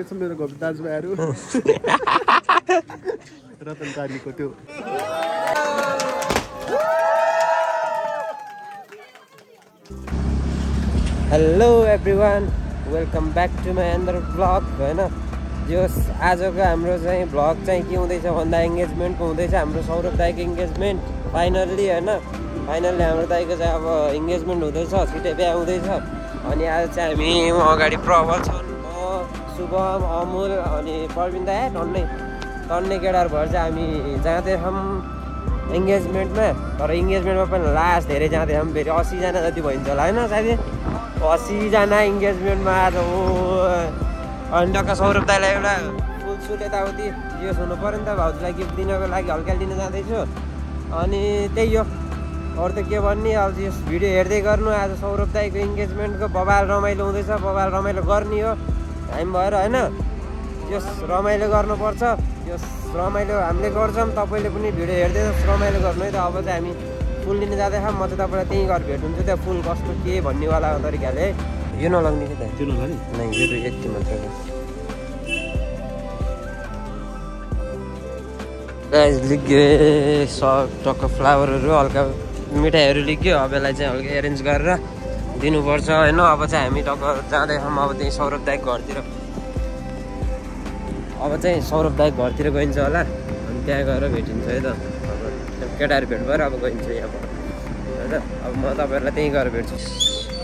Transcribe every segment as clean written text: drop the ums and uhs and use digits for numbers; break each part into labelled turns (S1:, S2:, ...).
S1: के छ मेरो घरको दाजुभाइहरू रतनकारीको त्यो
S2: hello everyone welcome back to my another blog होइन जो आजको हाम्रो चाहिँ ब्लग चाहिँ के हुँदैछ भन्दा इङ्गेजमेन्टको हुँदैछ हाम्रो सौरभ दाइको इङ्गेजमेन्ट फाइनल्ली होइन फाइनल्ली हाम्रो दाइको चाहिँ अब इङ्गेजमेन्ट हुँदैछ छिटै बिहा हुँदैछ अनि आज चाहिँ हामी अगाडि प्रबल छन् म शुभम अमुल अनि प्रवीण दाइ टन्ने केटाहरू भएर चाहिँ हामी जाँदैछौँ इङ्गेजमेन्टमा तर इङ्गेजमेन्टमा पनि लास्ट धेरै जाँदैछौँ फेरि 80जना जति भइन्छ होला होइन साथी 80जना इङ्गेजमेन्टमा आज हो अनि टक्क सौरभ दाइलाई एउटा फुलसुल यताउति यो हुनु पऱ्यो नि त भाउजूलाई गिफ्ट दिनको लागि हल्का दिन जाँदैछु अनि त्यही हो अरू त के भन्ने अब यस भिडियो हेर्दै गर्नु आज सौरभ दाइको इङ्गेजमेन्टको बबाल रमाइलो हुँदैछ बबाल रमाइलो गर्ने हो हामी भएर होइन यस रमाइलो गर्नुपर्छ यस रमाइलो हामीले गर्छौँ तपाईँले पनि भिडियो हेर्दै रमाइलो गर्नु है त अब चाहिँ हामी फुल लिन जाँदैछौँ म चाहिँ तपाईँलाई त्यहीँ गएर भेट्नुहुन्छ त्यहाँ फुल कस्तो के भन्नेवाला तरिकाले है यो नलाग्ने कि त
S1: त्यो नलाग्ने
S2: नै यो त यति मात्र लिग्यो टक्क फ्लावरहरू हल्का मिठाईहरू लिग्यो अब यसलाई चाहिँ हल्का एरेन्ज गरेर दिनुपर्छ होइन अब चाहिँ हामी टक्क जाँदैछौँ अब त्यहीँ सौरभ दाइको घरतिर अब चाहिँ सौरभ दाइको घरतिर गइन्छ होला अनि त्यहाँ गएर भेटिन्छ है त अब केटाहरू भेट भएर अब गइन्छ यहाँबाट होइन अब म तपाईँहरूलाई त्यहीँ गएर भेट्छु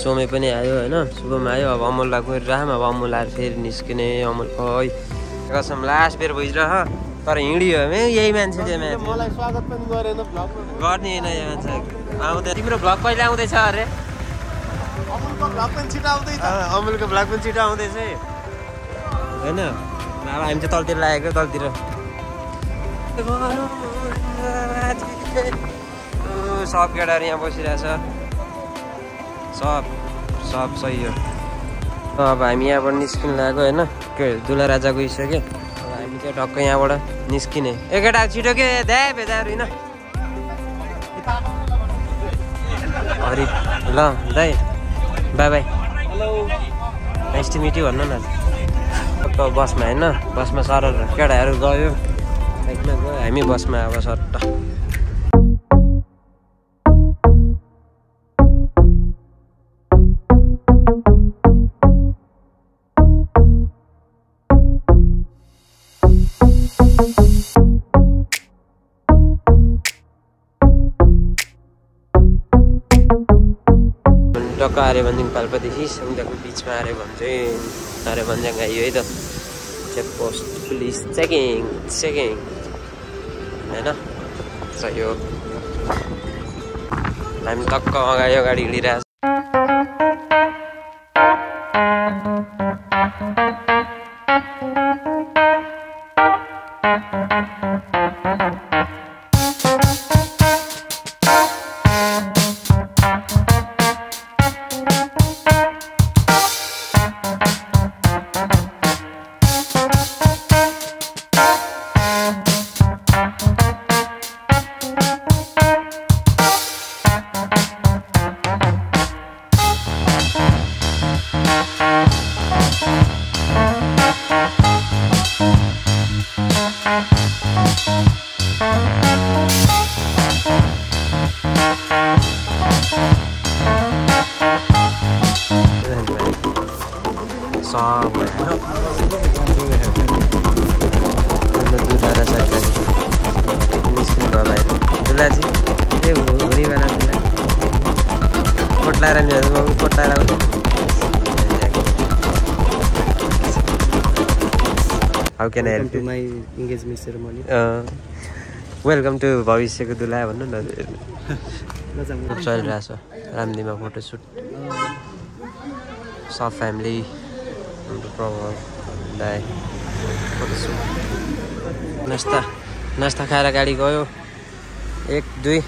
S2: चोमे पनि आयो होइन शुभम आयो अब अमुललाई गइरहेको अब अमुल आएर फेरि निस्किने अमुल खै कसम लास्ट बेर भइरह तर हिँडियो यही मान्छे
S1: मलाई स्वागत पनि गरेन भ्लगमा
S2: गर्ने होइन यहाँ मान्छे आउँदै तिम्रो भ्लग कहिले आउँदैछ अरे
S1: अमुलको भ्लग पनि छिटो आउँदैछ
S2: अमुलको भ्लग पनि छिटो आउँदैछ है होइन अब हामी चाहिँ तलतिर लागेको तलतिर सब केटाहरू यहाँ बसिरहेछ सब सही हो अब हामी यहाँबाट निस्किनु लागेको होइन के दुला राजा गइसक्यो अब हामी चाहिँ टक्क यहाँबाट निस्किने ए केटा छिटो के द्या भेजाहरू होइन हरि ल दाइ bye bye
S1: hello
S2: nice to meet you भन्नु न टक्क बसमा होइन बसमा सर केटाहरू गयो बाइकमा गयो हामी बसमा अब सट्ट टक्क आर्यभञ्ज्याङ पाल्पादेखि सङ्जाको बिचमा आर्यभञ्ज्याङ चाहिँ आर्यभञ्ज्याङ आइयो है त चेक पोस्ट पुलिस चेकिङ होइन सही हो हामी टक्क अगाडि हिँडिरहेको How can I help you?
S1: Welcome to my engagement ceremony.
S2: Welcome to भविष्यको दुला भन्नु न चलिरहेको छ रामदीमा फोटोसुट सब फ्यामिली प्रभाव दाइ फोटोसुट नास्ता खाएर गाडी गयो 1 2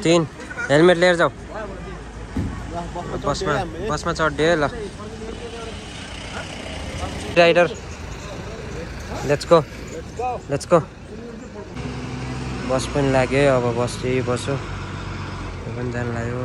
S2: 3 हेलमेट लिएर जाऊ बसमा चढ्यो ल राइडर लेट्स गो बस पनि लाग्यो अब बस चाहिँ बस्यो पनि जान लाग्यो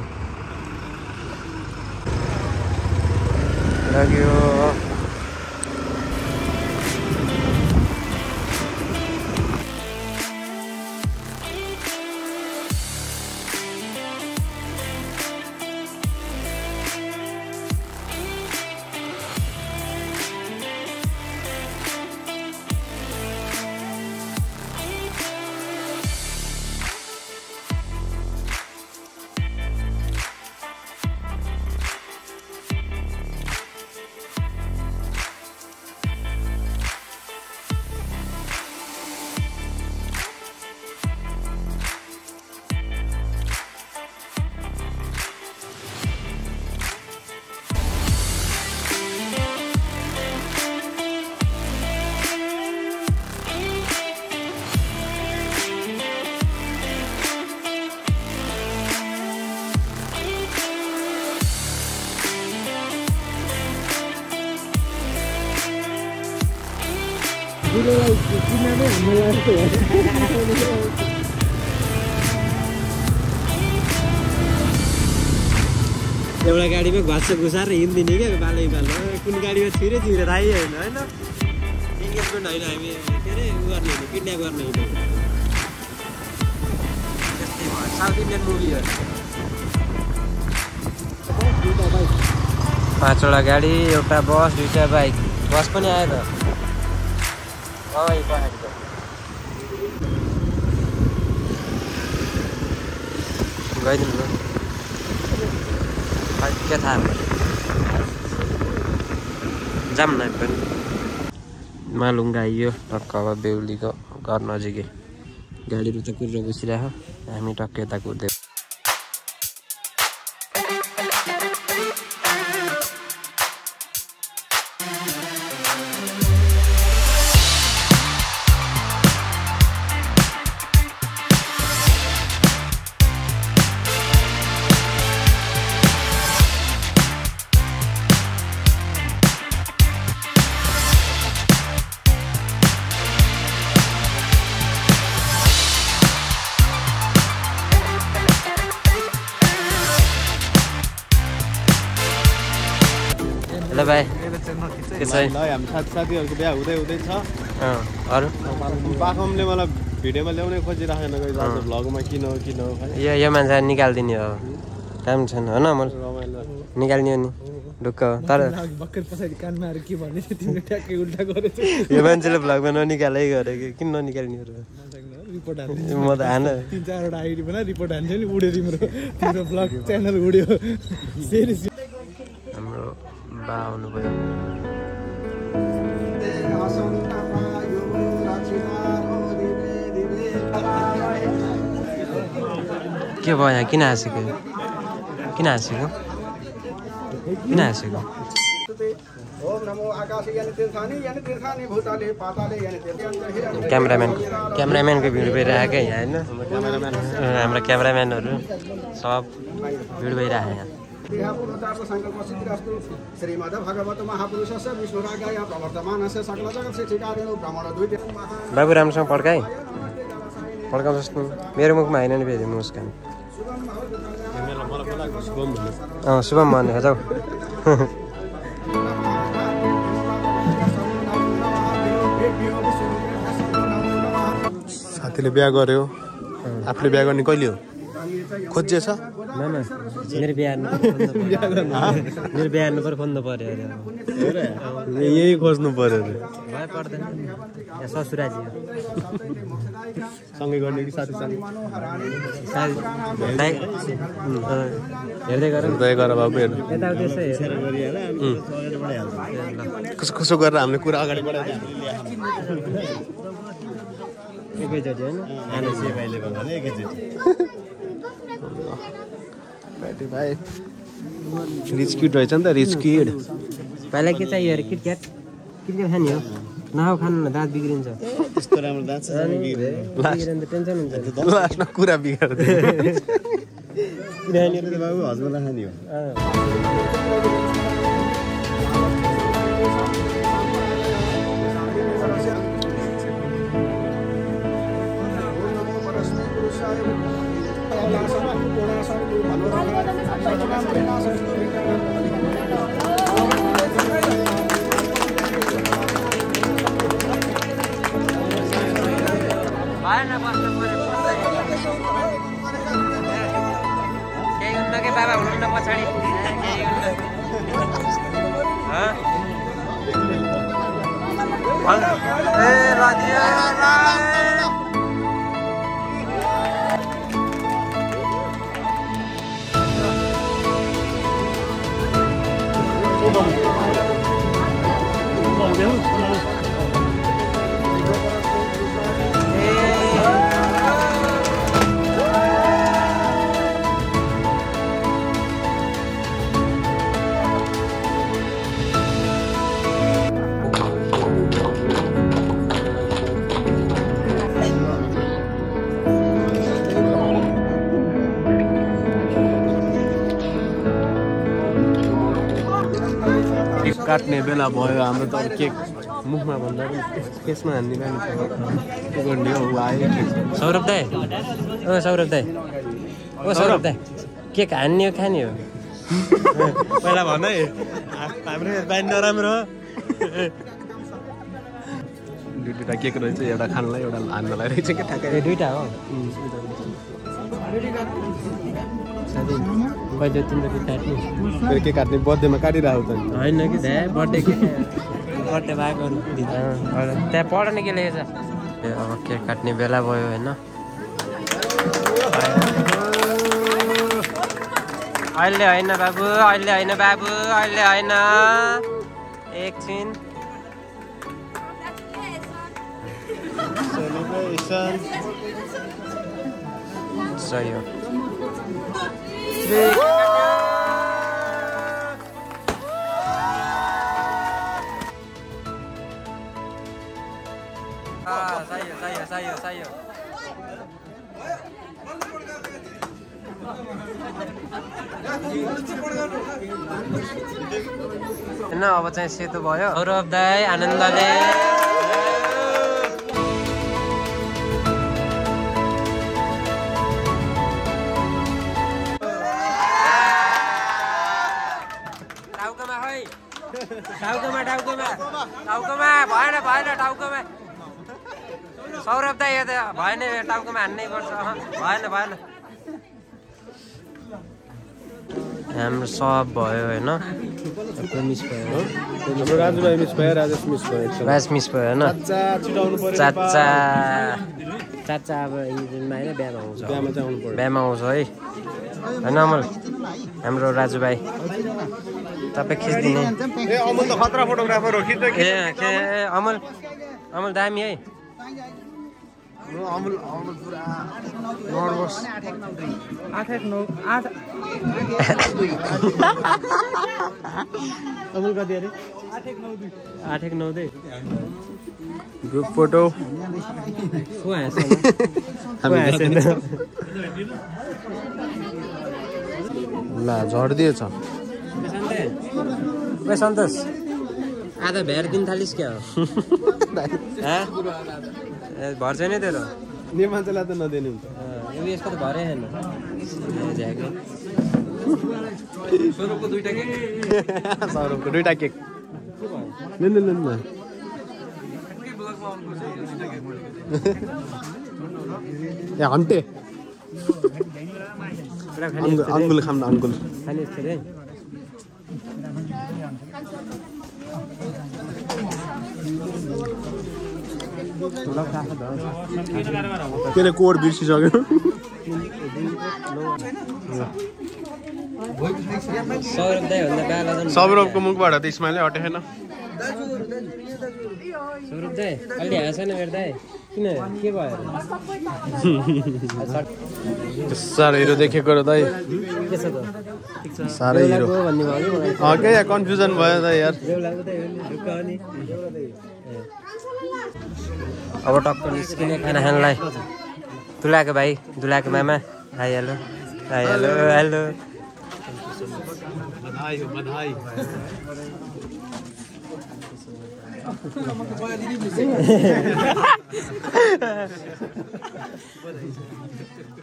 S2: एउटा गाडीमा घाँस घुसाएर हिँड्दिने क्या बालै बालो कुन गाडीमा छिरे थाहै होइन होइन इन्गेजमेन्ट होइन हामी के अरे उ गर्ने होइन किडन्याप गर्ने होइन त्यस्तै भयो साउथ इन्डियन मुभी हो 5वटा गाडी एउटा बस 2टा बाइक बस पनि आयो त गइदिनु ल के थाहा जाम न पनि मालुङ्गा आइयो टक्क अब बेहुलीको घर नजिकै गाडीहरू त कुरेर बसिरहेको हामी टक्क यता कुद्दै हेलो भाइ के छ
S1: हामी साथीहरूको बिहा हुँदैछ
S2: अरू
S1: पाखमले मलाई भिडियोमा ल्याउनै खोजिराखेन भ्लगमा किन हो
S2: यो मान्छे निकालिदिने हो काम छैन होइन म निकाल्ने हो नि ढुक्क तर यो मान्छेले भ्लगमा ननिकालै गरेको किन ननिकाल्ने म त हान
S3: 3-4वटा आइडी बना रिपोर्ट हान्छ नि उड्यो तिम्रो ब्लग च्यानल उड्यो
S2: हाम्रो बा आउनुभयो के भयो यहाँ किन हाँसेको क्यामेराम्यानको भिड भइरहेको यहाँ होइन हाम्रो क्यामेराम्यानहरू सब भिड भइरहेको यहाँ बाबु राम्रोसँग पड्काउँछस् नि मेरो मुखमा होइन नि फेरि मुस्कान शुभम भन्ने जाऊ
S1: साथीले बिहा गर्यो आफूले बिहा गर्ने कहिले हो खोजिएछ
S2: मेरो बिहा हेर्नु पर्यो खोज्नु पर्यो अरे
S1: यही खोज्नु पर्यो अरे
S2: भए पर्दैन ससुराजी
S1: सँगै गर्ने कि साथी
S2: हेर्दै
S1: गर बाबु हेर्नु कसो गरेर हामीले कुरा अगाडि बढाइदियो
S2: एकैचोटि होइन
S1: भाइ रिच किड रहेछ नि त रिच किड
S2: पहिला के चाहियो अरे किटक्याट खाने हो नखाऊ खानु न दाँत बिग्रिन्छ
S1: त्यस्तो राम्रो दाँत
S2: टेन्सन हुन्छ
S1: लास्टमा कुरा बिगार्दै बाबु हस्बेन्डलाई खाने हो
S2: बाबा हुनुहुन्न पछाडि
S1: काट्ने बेला भयो हाम्रो त केक मुखमा भन्दा पनि केसमा हान्ने बानी छ के गर्ने हो आयो
S2: सौरभ दाई ओ सौरभ दाई ओ सौरभ दाई के हान्ने हो खाने हो
S1: पहिला भन है हाम्रो बानी नराम्रो दुईवटा केक रहेछ एउटा खानलाई एउटा हान्नलाई रहेछ के ठ्याक्कै
S2: ए दुईटा हो कहिले तिम्रो के काट्नु
S1: फेरि के काट्ने बर्थडेमा काटिरहेको त
S2: होइन कि ध्या बर्थडे के बर्थडे भएको त्यहाँ पढ्ने के लेखेछ ए अब केक काट्ने बेला भयो होइन अहिले होइन बाबु अहिले होइन बाबु अहिले होइन एकछिन सही हो सही हो होइन अब चाहिँ सेतो भयो सौरभ दाई आनन्दले टाउकोमा भएन टाउकोमा सौरभ दाई भएन टाउकोमा हान्नै पर्छ भएन हाम्रो सब भयो होइन मिस भयो
S1: हाम्रो राजुभाइ मिस भयो राजेश मिस भयो
S2: राज मिस भयो होइन चाचा अब इन्जिनमा होइन बिहामा आउँछ बिहामा आउँछ है होइन अमल हाम्रो राजुभाइ तपाईँ खिचिदिने
S1: ए अमल त खतरा फोटोग्राफर हो खिच्दै
S2: ए अमल दामी है
S1: अमल पुरा नर्भस
S3: 8 अमल कति अरे
S2: 8-9
S1: ग्रुप फोटो ला झर्दिएछ
S2: सन्तोष आधा भेर दिन थालिस् क्या हो भर छैन तेरो
S1: नेमान्छेलाई त नदिने हुन्छ
S2: यसको त भरै छैन सौरभको
S1: दुईटा केक लिनु ए हन्टे अङ्गुल खाम न अङ्गुल
S2: खाने रे
S1: के अरे कोड बिर्सिसक्यो सौरभको मुखबाट त स्माइलै हटेन
S2: सौरभ दाई अलि हाँसेन मेरो दाई किन के भयो
S1: साह्रो हिरो देखेको र दाइ
S2: के छ त
S1: साह्रै हिरो
S2: भन्ने भयो
S1: के यार कन्फ्युजन भयो दाइ यार
S2: अब टक्क निस्किने खाना खानलाई दुलाको भाइ दुलाको मामा हाई हेलो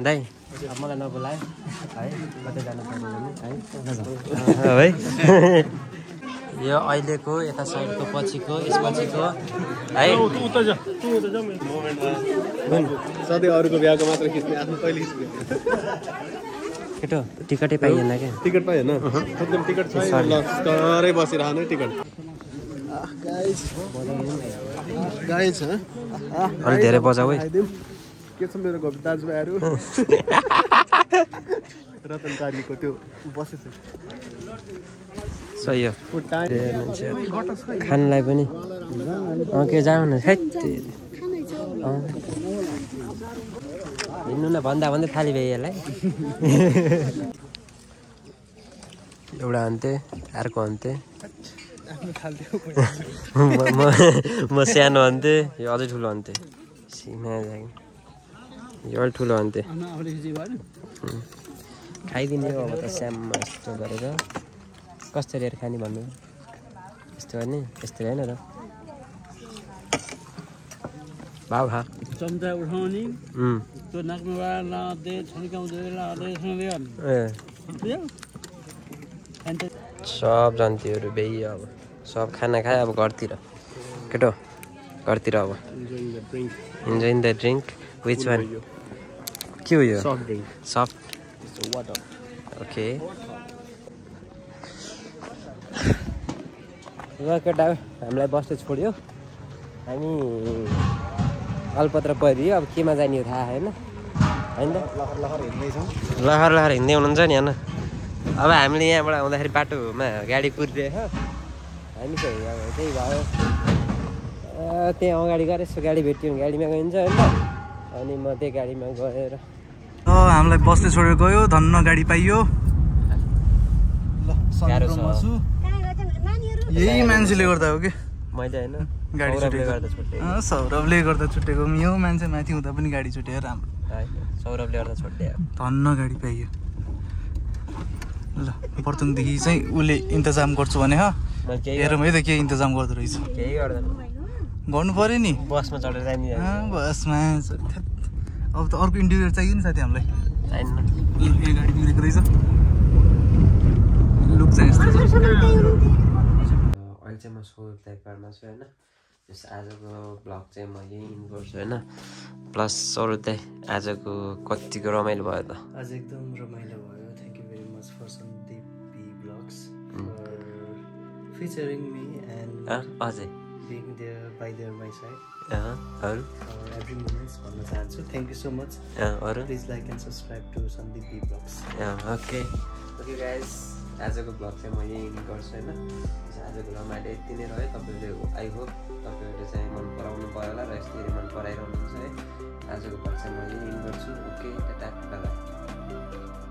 S2: दाइ मलाई नबोलायो है कतै जानु पर्यो भने है यो अहिलेको यता साइडको पछिको यसपछिको है
S1: सधैँ अरूको बिहाको मात्र खिच्ने आफ्नो कहिले खिच्ने
S2: केटो टिकटै पाइएन क्या
S1: टिकट पाइएन एकदम टिकट छैन लस्करै बसिरहने टिकट गाइस
S2: अलि धेरै बजाऊ है
S1: के छ मेरो घरको दाजुभाइहरू रतन कार्लीको त्यो बसेछ
S2: सही हो खानलाई पनि के जाऊ न हिँड्नु न भन्दा भन्दै थाली भए यसलाई एउटा अन्ते अर्को अन्ते म सानो अन्ते यो अझै ठुलो अन्ते यो अलिक ठुलो अन्ते खाइदिने हो अब त स्याममा यस्तो गरेर कसरी खाने भन्नु यस्तो गर्ने यस्तो होइन र भाउ खा
S4: चम्चा उठाउने त्यो नाक्नुबाट लाँदै छन्काउँदै लाँदै
S2: सब जन्तीहरू बेही अब सब खाना खायो अब घरतिर केटो घरतिर अब enjoying the drink which one के हो यो सफ्ट ओके केटा हामीलाई बस्दै छोड्यो हामी अलपत्र परियो अब केमा जाने हो थाहा होइन होइन लहर लहर हिँड्दै हुनुहुन्छ नि होइन अब हामीले यहाँबाट आउँदाखेरि बाटोमा गाडी कुरिरहेछ हामी चाहिँ अब त्यही भयो त्यहाँ अगाडि गएर यसो गाडी भेट्यो भने गाडीमा गइन्छ होइन अनि म त्यही गाडीमा गएर
S3: हामीलाई बसले छोडेर गयो धन्न गाडी पाइयो ल यही मान्छेले गर्दा हो कि
S2: मैले होइन
S3: गाडी छुटेको सौरभले गर्दा छुटेको यो मान्छे माथि हुँदा पनि गाडी छुट्यो राम्रो
S2: सौरभले गर्दा छोडिदियो
S3: धन्न गाडी पाइयो ल प्रथमदेखि चाहिँ उसले इन्तजाम गर्छु भने हेरौँ है त के इन्तजाम गर्दो रहेछ
S2: केही गर्दैन
S3: गर्नु पर्यो नि
S2: बसमा चढेर जाने
S3: बसमा अब त अर्को इन्टिरियर चाहियो नि साथी हामीलाई
S2: चाहिन्न
S3: यो गाडी बिग्रेको रहेछ लुक चाहिँ यस्तो छ
S2: अहिले चाहिँ म सौरभ दाइमा छु होइन जस आजको ब्लग चाहिँ म यही इन गर्छु होइन प्लस सौरभ दाइ आजको कतिको रमाइलो भयो त
S5: आज एकदम रमाइलो भयो thank you very much for Sandeep B blogs for featuring me and
S2: अझै
S5: being there by there my side
S2: अरू
S5: एभ्री मोमेन्ट्स भन्न चाहन्छु थ्याङ्क यू सो मच
S2: अरू
S5: please like and subscribe to Sandeep B blogs
S2: okay okay guys आजको blog चाहिँ म यही in गर्छु होइन आजको ब्लगमा यति नै रह्यो तपाईँले आई होप तपाईँहरूले चाहिँ मन पराउनु भयो होला र यस्तरी मन पराइरहनुहुन्छ है आजको ब्लग चाहिँ म यही इन गर्छु ओके टाटा बाइ